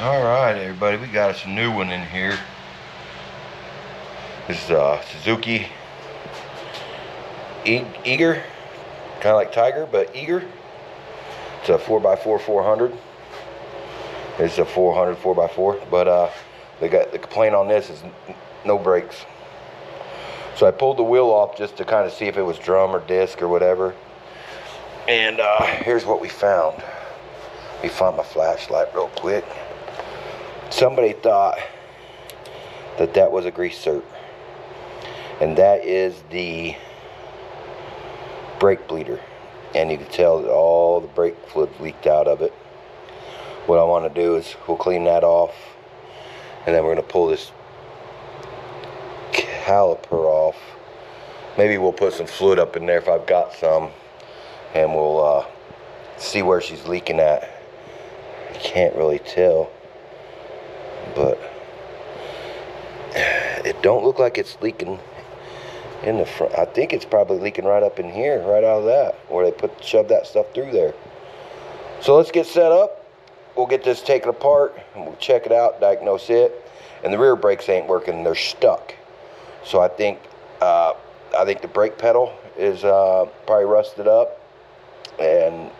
Alright everybody, we got us a new one in here. This is Suzuki Eiger, kind of like Tiger, but Eiger. It's a 4x4 400. It's a 400 4x4, but the complaint on this is no brakes. So I pulled the wheel off just to kind of see if it was drum or disc or whatever. And here's what we found. Let me find my flashlight real quick. Somebody thought that that was a grease cert, and that is the brake bleeder, and you can tell that all the brake fluid leaked out of it. What I want to do is we'll clean that off, and then we're going to pull this caliper off. Maybe we'll put some fluid up in there if I've got some, and we'll see where she's leaking at. I can't really tell, but it don't look like it's leaking in the front. I think it's probably leaking right up in here, right out of that, where they shove that stuff through there. So let's get set up. We'll get this taken apart and we'll check it out, diagnose it. And the rear brakes ain't working; they're stuck. So I think the brake pedal is probably rusted up and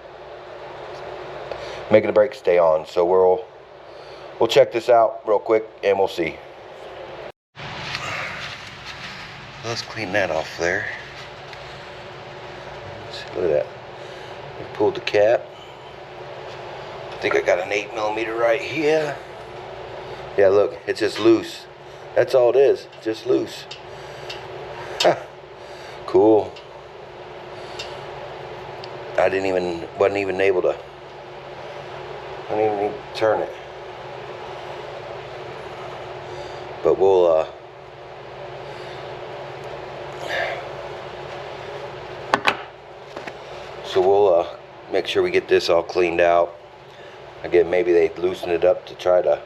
making the brakes stay on. So we'll check this out real quick and we'll see. Let's clean that off there. Look at that. We pulled the cap. I think I got an 8mm right here. Yeah, look, it's just loose. That's all it is, just loose. Cool. I wasn't even able to turn it. But we'll make sure we get this all cleaned out. Again, maybe they loosened it up to try to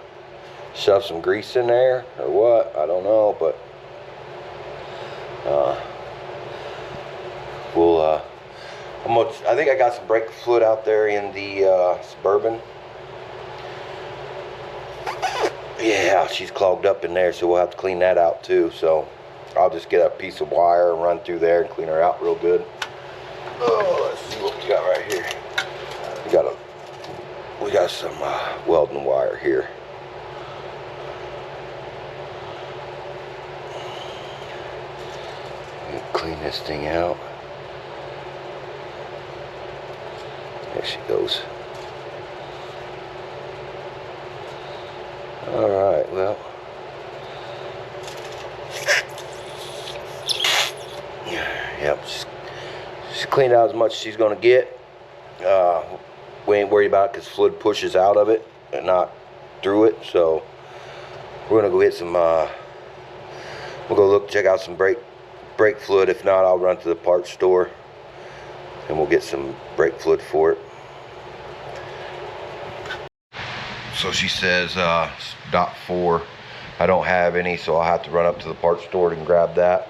shove some grease in there or what, I don't know, but I think I got some brake fluid out there in the Suburban. Yeah, she's clogged up in there, so we'll have to clean that out too. So I'll just get a piece of wire and run through there and clean her out real good. Oh, let's see what we got right here. We got some welding wire here. Clean this thing out. There she goes. Alright, well. Yep, she's cleaned out as much as she's going to get. We ain't worried about it because fluid pushes out of it and not through it. So we're going to go get some, we'll go check out some brake fluid. If not, I'll run to the parts store and we'll get some brake fluid for it. So she says .4. I don't have any, so I'll have to run up to the parts store and grab that.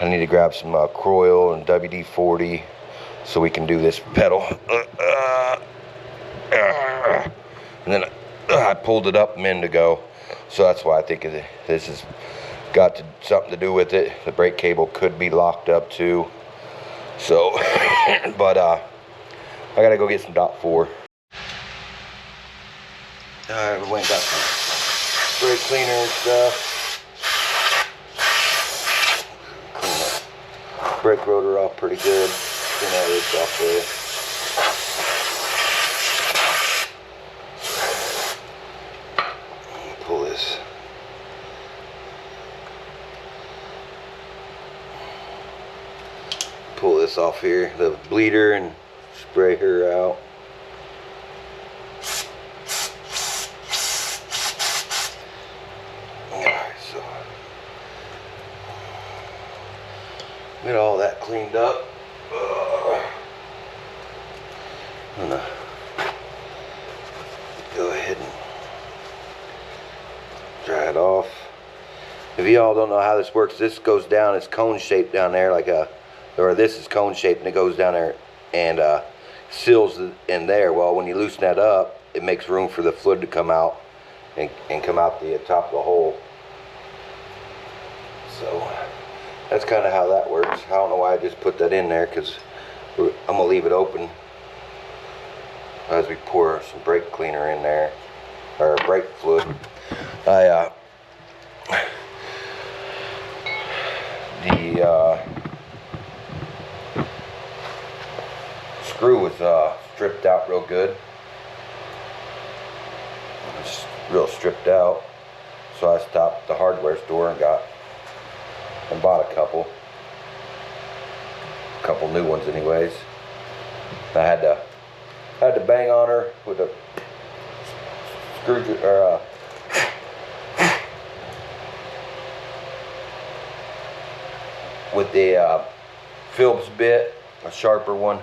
I need to grab some Croyle and WD-40 so we can do this pedal. And then I pulled it up a minute ago, so that's why I think this has got something to do with it. The brake cable could be locked up too. So, but I gotta go get some .4. Alright, we went and got some brake cleaner and stuff. Clean the brake rotor off pretty good. Clean all this off there. Pull this. Pull this off here, the bleeder, and spray her out. Alright, so get all that cleaned up. I'm gonna go ahead and dry it off. If y'all don't know how this works, this goes down, it's cone shaped down there, or this is cone shaped and it goes down there and seals in there. Well, when you loosen that up, it makes room for the fluid to come out and come out the top of the hole. So that's kind of how that works. I don't know why I just put that in there, because I'm gonna leave it open as we pour some brake cleaner in there, or brake fluid. The screw was stripped out real good. It's real stripped out. So I stopped at the hardware store and bought a couple new ones anyways. I had to bang on her with a screwdriver, with the Phillips bit, a sharper one,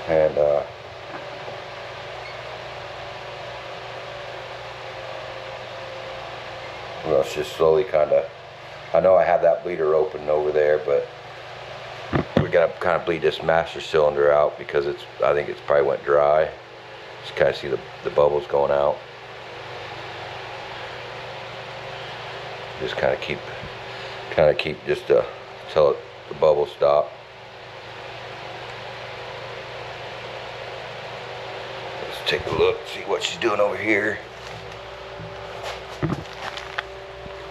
and well, it's just slowly kind of, I know I have that bleeder open over there, but we gotta kind of bleed this master cylinder out, because I think it's probably went dry. Just kind of see the bubbles going out. Just kind of keep just till the bubbles stop. Let's take a look, see what she's doing over here.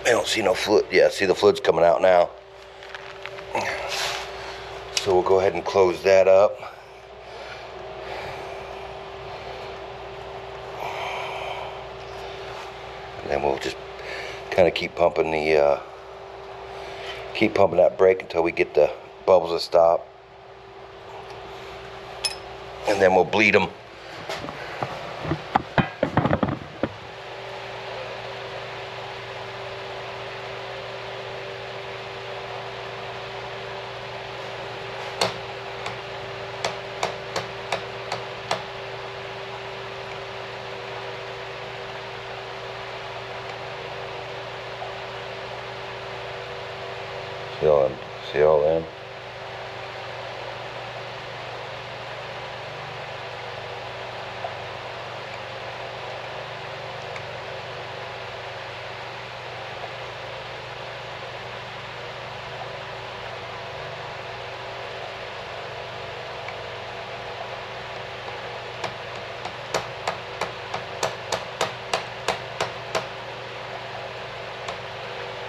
I don't see no fluid. Yeah, see the fluid's coming out now. So we'll go ahead and close that up. And then we'll just kind of keep pumping that brake until we get the bubbles to stop. And then we'll bleed them. See all them?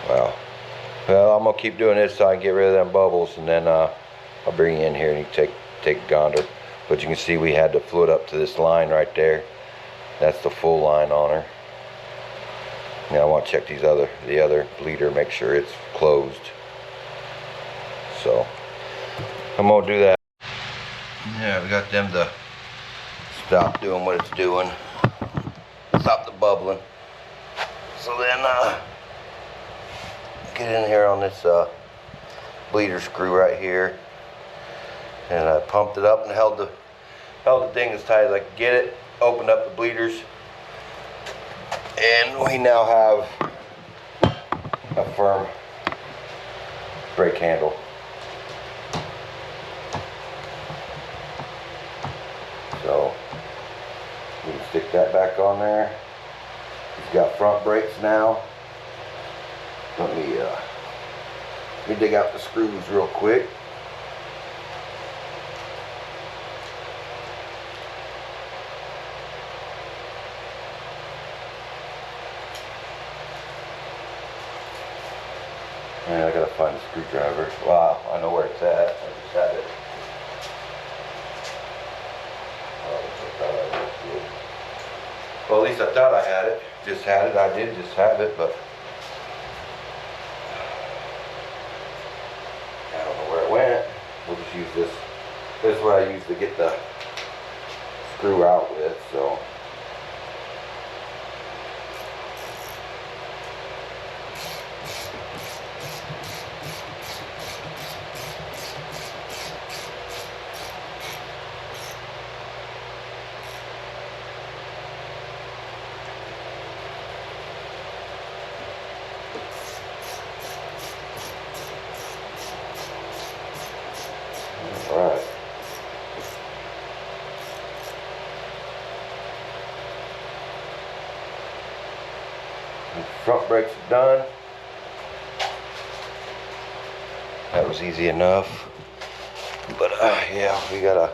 Wow. Well, I'm gonna keep doing this so I can get rid of them bubbles, and then I'll bring you in here and you can take Gonder. But you can see we had the fluid up to this line right there. That's the full line on her. Now I want to check the other bleeder, make sure it's closed. So I'm gonna do that. Yeah, we got them to stop doing what it's doing. Stop the bubbling. So then get in here on this bleeder screw right here, and I pumped it up and held the thing as tight as I could get it, opened up the bleeders, and we now have a firm brake handle. So we can stick that back on there. It's got front brakes now. Let me dig out the screws real quick. And I gotta find the screwdriver. Wow, I know where it's at. I just had it. Well, at least I thought I had it. Just had it. I did just have it, but I don't know where it went. We'll just use this. This is what I use to get the screw out with, so. Alright. Front brakes are done. That was easy enough. But yeah, we gotta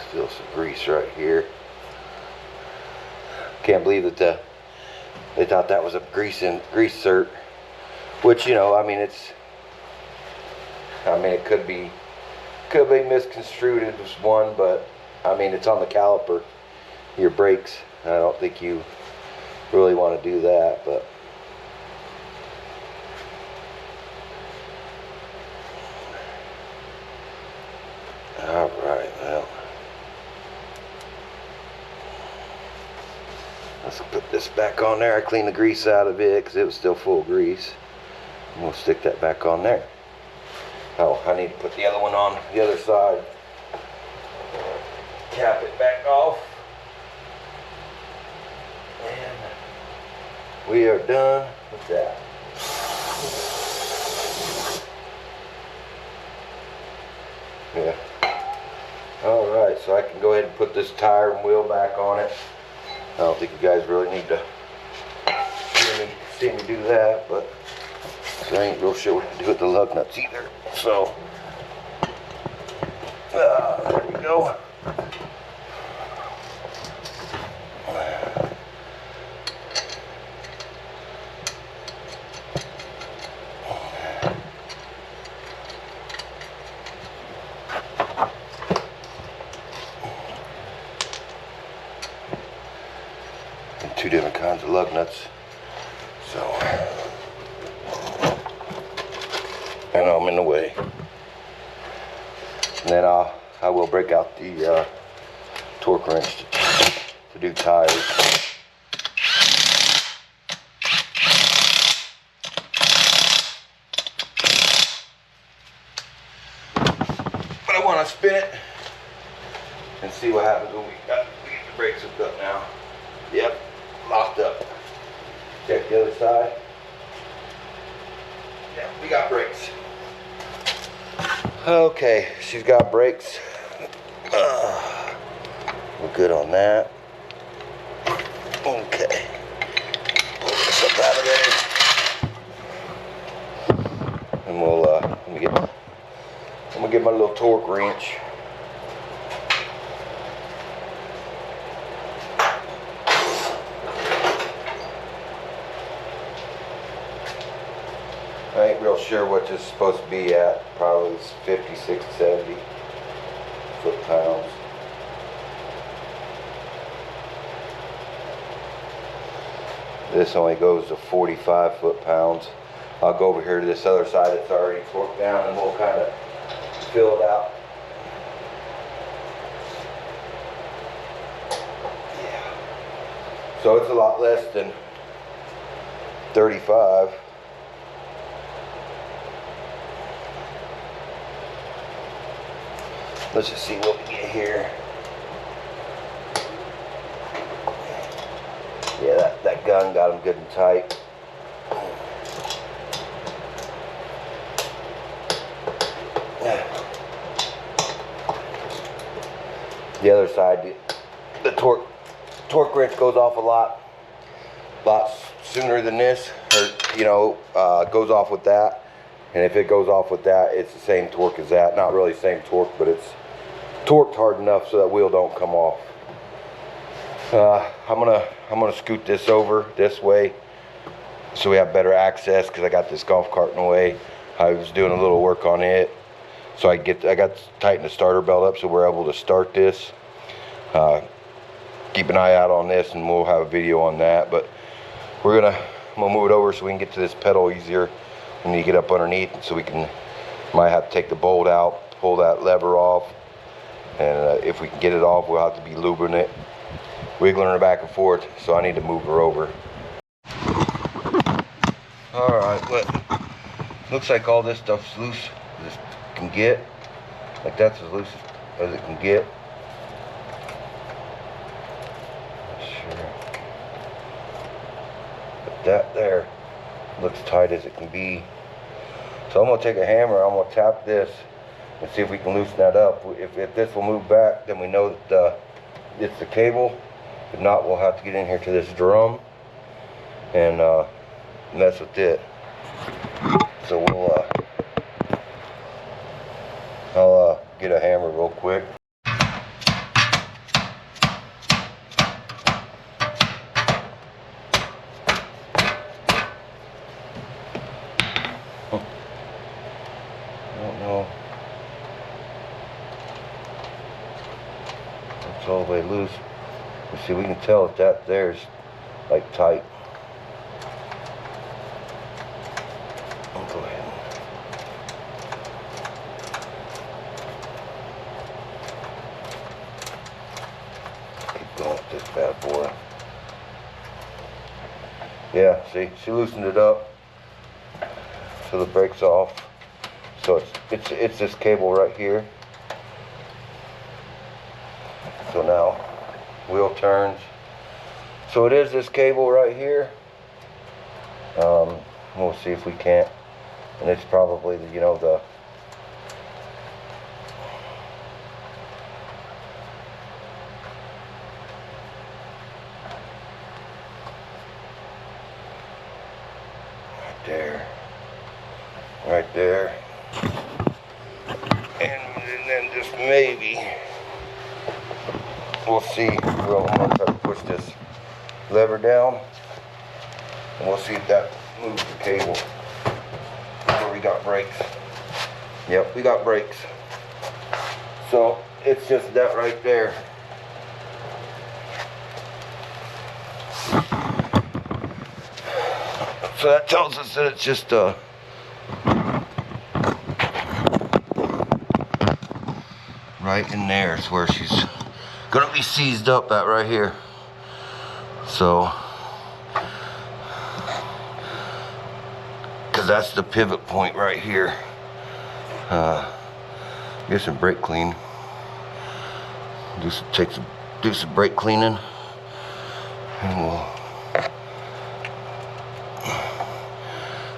still some grease right here. Can't believe that they thought that was a grease cert, which, you know, I mean, it could be misconstrued as one, but I mean, it's on the caliper, your brakes. I don't think you really want to do that, but all right, well, let's put this back on there. I cleaned the grease out of it because it was still full of grease. And we'll stick that back on there. Oh, I need to put the other one on the other side. Cap it back off. And we are done with that. Yeah. Alright, so I can go ahead and put this tire and wheel back on it. I don't think you guys really need to see me do that, but I ain't real sure what to do with the lug nuts either. So, there we go. And two different kinds of lug nuts. So, I know I'm in the way. And then I will break out the torque wrench to do tires. But I want to spin it and see what happens when we get the brakes hooked up now. Yep, locked up. Check the other side. Yeah, we got brakes. Okay, she's got brakes. We're good on that. Okay. Pull this up out of there. And we'll I'm gonna get my little torque wrench. I ain't real sure what this is supposed to be at. Probably 50, 60, 70 foot-pounds. This only goes to 45 foot-pounds. I'll go over here to this other side that's already torqued down and we'll kind of fill it out. Yeah. So it's a lot less than 35. Let's just see what we get here. Yeah, that gun got him good and tight. The other side, the torque wrench goes off a lot sooner than this, or goes off with that. And if it goes off with that, it's the same torque as that. Not really the same torque, but it's torqued hard enough so that wheel don't come off. I'm gonna scoot this over this way so we have better access, because I got this golf cart in the way. I was doing a little work on it, so I got to tighten the starter belt up so we're able to start this. Keep an eye out on this and we'll have a video on that. But I'm gonna move it over so we can get to this pedal easier when you get up underneath, so we might have to take the bolt out, pull that lever off, and if we can get it off, we'll have to be lubing it, wiggling her back and forth. So I need to move her over. All right, but looks like all this stuff's loose as it can get. Like, that's as loose as it can get. Sure. But that there looks tight as it can be. So I'm gonna take a hammer, I'm gonna tap this and see if we can loosen that up. If this will move back, then we know that it's the cable. If not, we'll have to get in here to this drum and mess with it. So I'll get a hammer real quick. It's all the way loose. You see, we can tell if that there's like tight. I'll go ahead and keep going with this bad boy. Yeah, see, she loosened it up so the brake's off. So it's this cable right here. So now, wheel turns. So it is this cable right here. We'll see if we can't. And it's probably the, the right there. And then just maybe we'll see. We'll try to push this lever down, and we'll see if that moves the cable. Where we got brakes. Yep, we got brakes. So it's just that right there. So that tells us that it's just right in there is where she's gonna be seized up at right here. So, because that's the pivot point right here. Get some brake clean. Do some brake cleaning, and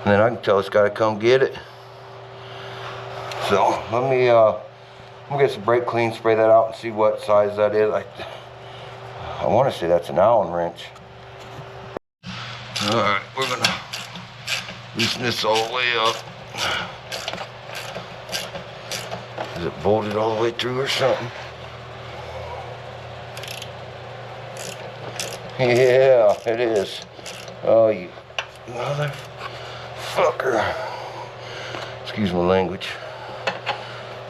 then I can tell it's got to come get it. So let me I'm gonna get some brake clean, spray that out, and see what size that is. I want to say that's an Allen wrench. All right, we're gonna loosen this all the way up. Is it bolted all the way through or something? Yeah, it is. Oh, you motherfucker. Excuse my language.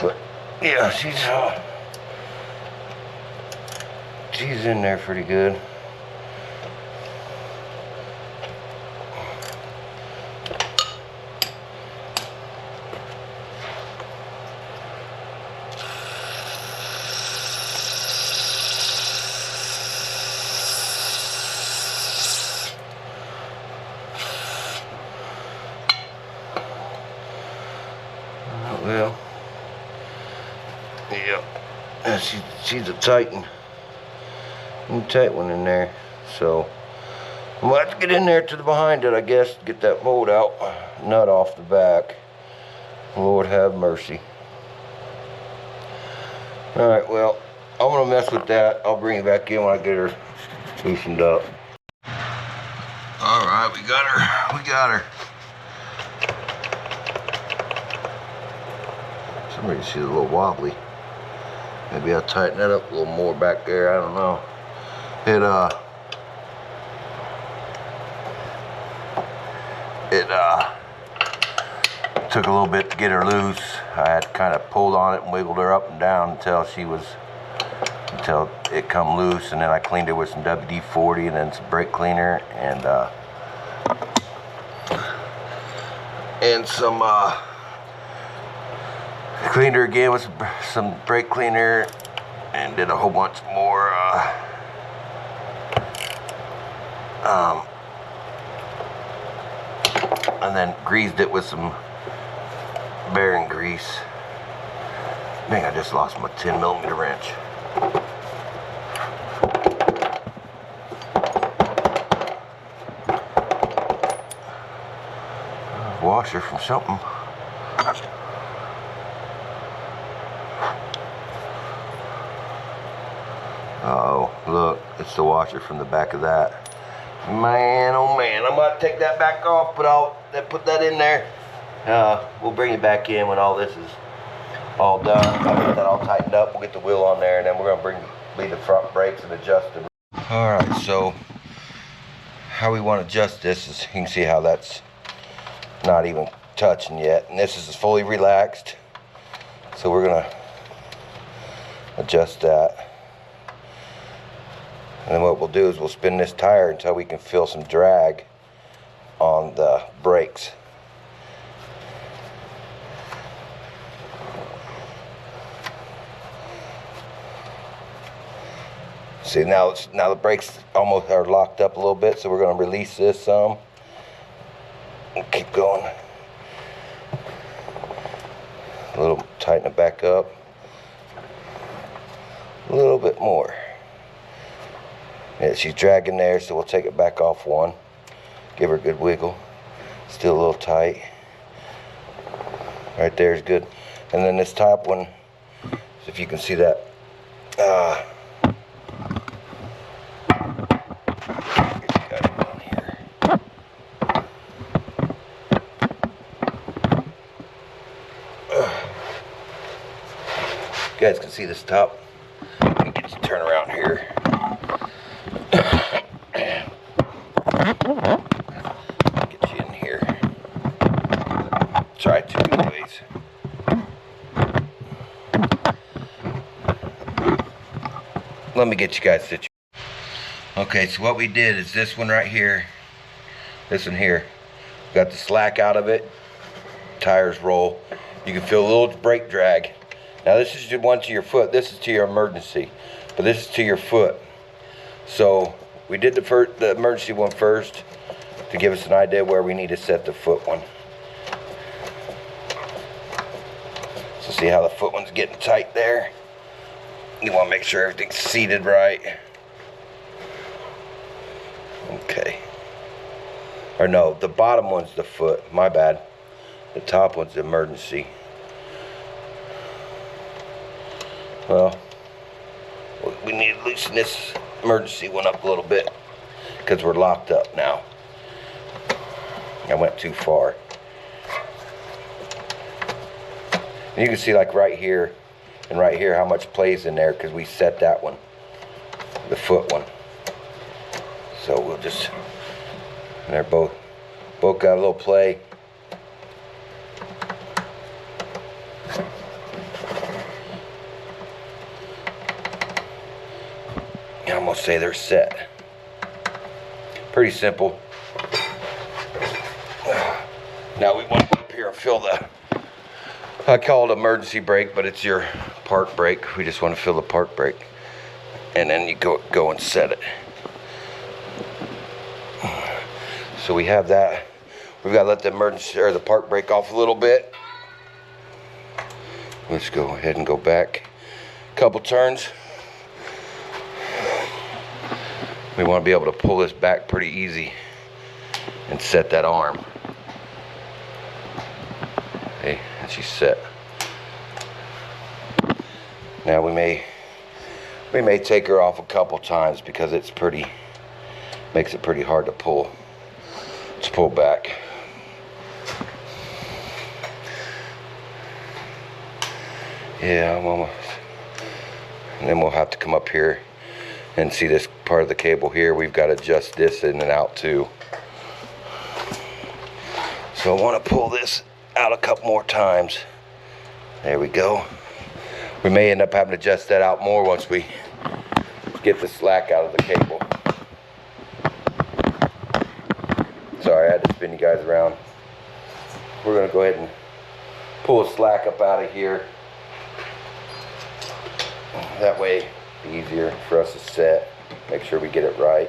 But yeah, she's in there pretty good. Well, yeah, she's a tight one in there. So I'm gonna have to get in there to the behind it, I guess, get that bolt out, nut off the back. Lord have mercy. All right, well, I'm gonna mess with that. I'll bring it back in when I get her loosened up. All right, we got her. For some reason she's a little wobbly. Maybe I'll tighten that up a little more back there. I don't know. It took a little bit to get her loose. I had kind of pulled on it and wiggled her up and down until it come loose, and then I cleaned it with some WD-40 and then some brake cleaner and some cleaned her again with some brake cleaner and did a whole bunch more and then greased it with some bearing grease. Dang, I just lost my 10mm wrench. Washer from something. Uh-oh. Look, it's the washer from the back of that. Man, oh man, I'm about to take that back off, put that in there. We'll bring it back in when all this is all done. I'll get that all tightened up. We'll get the wheel on there, and then we're gonna leave the front brakes and adjust them. All right, so how we want to adjust this is, you can see how that's not even touching yet, and this is fully relaxed. So we're gonna adjust that. And then what we'll do is we'll spin this tire until we can feel some drag on the brakes. See, now the brakes almost are locked up a little bit, so we're going to release this some and keep going. A little, tighten it back up. A little bit more. Yeah, she's dragging there, so we'll take it back off one. Give her a good wiggle. Still a little tight. Right there is good. And then this top one, if you can see that. You guys can see this top. Let me get you to turn around here. Get you in here. Try it two ways. Let me get you guys situated. Okay, so what we did is this one right here, this one here, got the slack out of it, tires roll. You can feel a little brake drag. Now this is the one to your foot, this is to your emergency, but this is to your foot. So we did the emergency one first to give us an idea where we need to set the foot one. So see how the foot one's getting tight there? You want to make sure everything's seated right. Okay. Or no, the bottom one's the foot, my bad. The top one's the emergency. Well, we need to loosen this emergency one up a little bit because we're locked up now. I went too far. And you can see like right here and right here how much plays in there because we set that one, the foot one. So we'll just, and they're both got a little play. I'm gonna say they're set. Pretty simple. Now we want to up here and fill the, I call it emergency brake, but it's your park brake. We just want to fill the park brake, and then you go and set it. So we have that. We've got to let the emergency or the park brake off a little bit. Let's go ahead and go back a couple turns. We want to be able to pull this back pretty easy and set that arm. Okay, and she's set. Now we may take her off a couple times because it's makes it pretty hard to pull. Let's pull back. Yeah, I'm almost. And then we'll have to come up here and see this part of the cable here. We've got to adjust this in and out too. So I want to pull this out a couple more times. There we go. We may end up having to adjust that out more once we get the slack out of the cable. Sorry, I had to spin you guys around. We're going to go ahead and pull the slack up out of here. That way it's easier for us to set. Make sure we get it right.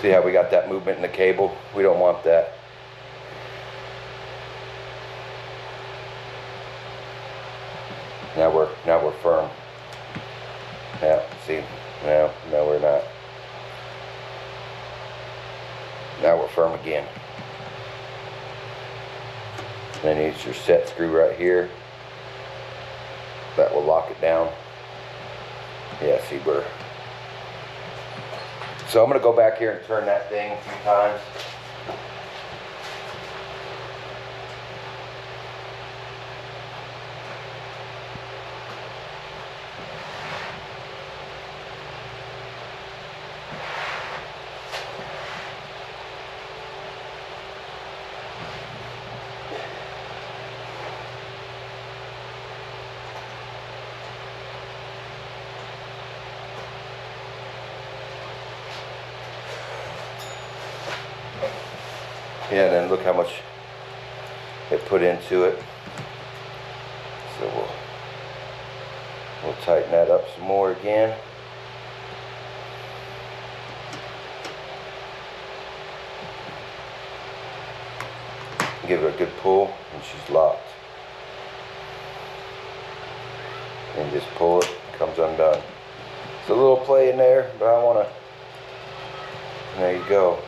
See how we got that movement in the cable? We don't want that. Now we're firm. Yeah, see, no, we're not. Now we're firm again. Then it's your set screw right here. That will lock it down. down. Yeah, see where. So I'm gonna go back here and turn that thing a few times. Yeah, and then look how much it put into it. So we'll tighten that up some more again. Give her a good pull, and she's locked. And just pull it, it comes undone. It's a little play in there, but I want to. There you go.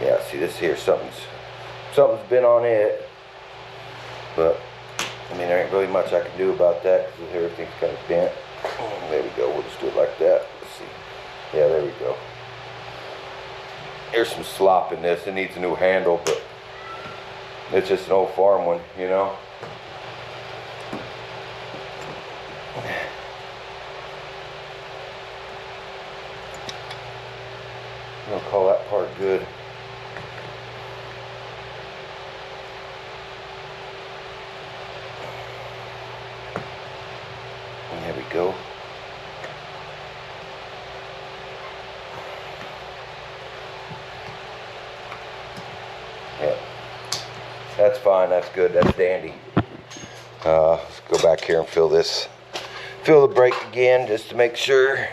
Yeah, see this here, something's been on it, but I mean there ain't really much I can do about that because everything's kind of bent. There we go. We'll just do it like that. Let's see. Yeah, there we go. There's some slop in this. It needs a new handle, but it's just an old farm one, you know. I'm gonna call that part good. There we go. Yeah, that's fine. That's good. That's dandy. Let's go back here and fill the brake again just to make sure.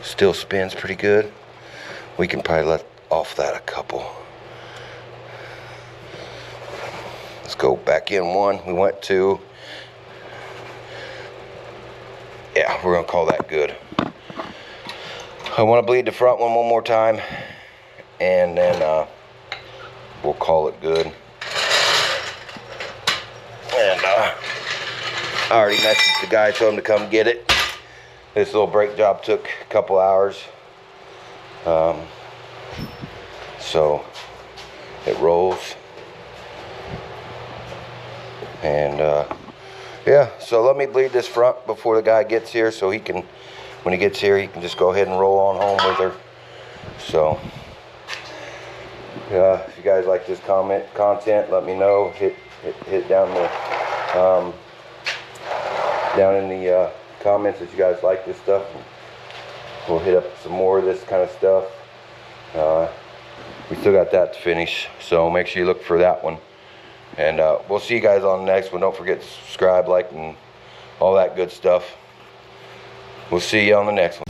Still spins pretty good. We can probably let off that a couple. Let's go back in one. We went to. Yeah, we're gonna call that good. I want to bleed the front one more time, and then we'll call it good. And I already messaged the guy, told him to come get it. This little brake job took a couple hours, so it rolls. And yeah, so let me bleed this front before the guy gets here, so he can, when he gets here, he can just go ahead and roll on home with her. So if you guys like this content, let me know. Hit down in the comments that you guys like this stuff. We'll hit up some more of this kind of stuff. We still got that to finish, so make sure you look for that one. And we'll see you guys on the next one. Don't forget to subscribe, like, and all that good stuff. We'll see you on the next one.